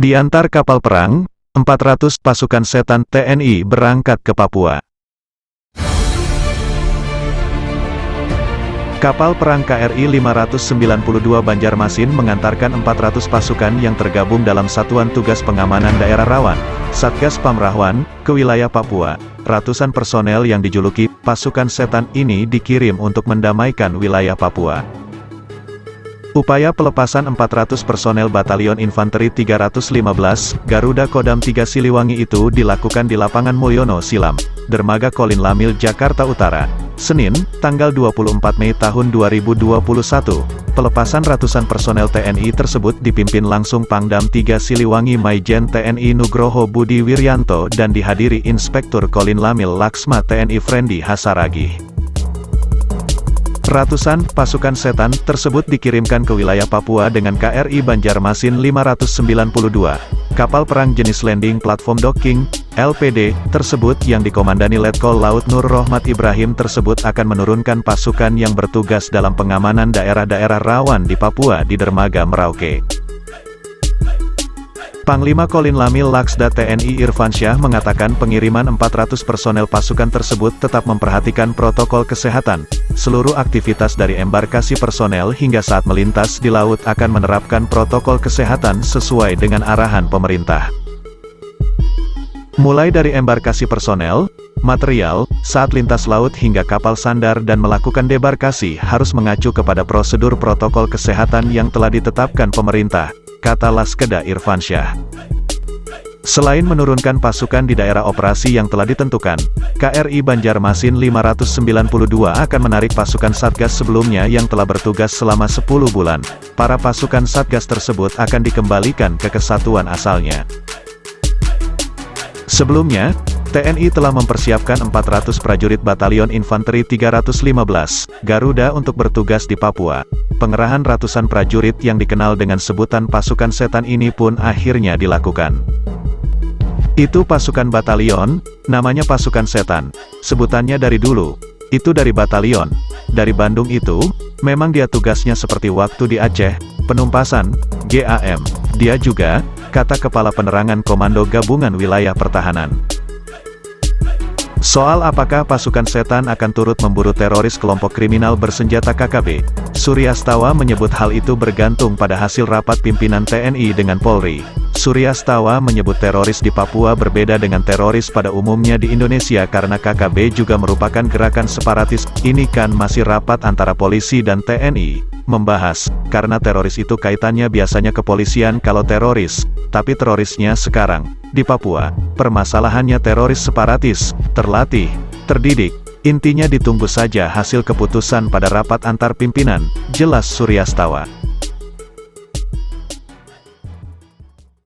Di antar kapal perang, 400 pasukan setan TNI berangkat ke Papua. Kapal perang KRI 592 Banjarmasin mengantarkan 400 pasukan yang tergabung dalam Satuan Tugas Pengamanan Daerah Rawan, Satgas Pamrahwan, ke wilayah Papua. Ratusan personel yang dijuluki pasukan setan ini dikirim untuk mendamaikan wilayah Papua. Upaya pelepasan 400 personel Batalion Infanteri 315, Garuda Kodam 3 Siliwangi itu dilakukan di Lapangan Mulyono Silam, Dermaga Kolin Lamil, Jakarta Utara, Senin, tanggal 24 Mei tahun 2021. Pelepasan ratusan personel TNI tersebut dipimpin langsung Pangdam 3 Siliwangi Maijen TNI Nugroho Budi Wiryanto dan dihadiri Inspektur Kolin Lamil Laksma TNI Frendi Hasaragi. Ratusan pasukan setan tersebut dikirimkan ke wilayah Papua dengan KRI Banjarmasin 592. Kapal perang jenis Landing Platform Docking, LPD, tersebut yang dikomandani Letkol Laut Nur Rohmat Ibrahim tersebut akan menurunkan pasukan yang bertugas dalam pengamanan daerah-daerah rawan di Papua di dermaga Merauke. Panglima Kolin Lamil Laksda TNI Irfansyah mengatakan pengiriman 400 personel pasukan tersebut tetap memperhatikan protokol kesehatan. Seluruh aktivitas dari embarkasi personel hingga saat melintas di laut akan menerapkan protokol kesehatan sesuai dengan arahan pemerintah. Mulai dari embarkasi personel, material, saat lintas laut hingga kapal sandar dan melakukan debarkasi harus mengacu kepada prosedur protokol kesehatan yang telah ditetapkan pemerintah, kata Laskeda Irfansyah. Selain menurunkan pasukan di daerah operasi yang telah ditentukan, KRI Banjarmasin 592 akan menarik pasukan Satgas sebelumnya yang telah bertugas selama 10 bulan. Para pasukan Satgas tersebut akan dikembalikan ke kesatuan asalnya. Sebelumnya, TNI telah mempersiapkan 400 prajurit Batalion Infanteri 315, Garuda untuk bertugas di Papua. Pengerahan ratusan prajurit yang dikenal dengan sebutan pasukan setan ini pun akhirnya dilakukan. Itu pasukan batalion, namanya pasukan setan. Sebutannya dari dulu, itu dari batalion. Dari Bandung itu, memang dia tugasnya seperti waktu di Aceh, penumpasan, GAM. Dia juga, kata Kepala Penerangan Komando Gabungan Wilayah Pertahanan. Soal apakah pasukan setan akan turut memburu teroris kelompok kriminal bersenjata KKB, Suryastawa menyebut hal itu bergantung pada hasil rapat pimpinan TNI dengan Polri. Suryastawa menyebut teroris di Papua berbeda dengan teroris pada umumnya di Indonesia karena KKB juga merupakan gerakan separatis. Ini kan masih rapat antara polisi dan TNI. Membahas, karena teroris itu kaitannya biasanya kepolisian kalau teroris, tapi terorisnya sekarang, di Papua, permasalahannya teroris separatis, terlatih, terdidik, intinya ditunggu saja hasil keputusan pada rapat antar pimpinan, jelas Suryastawa.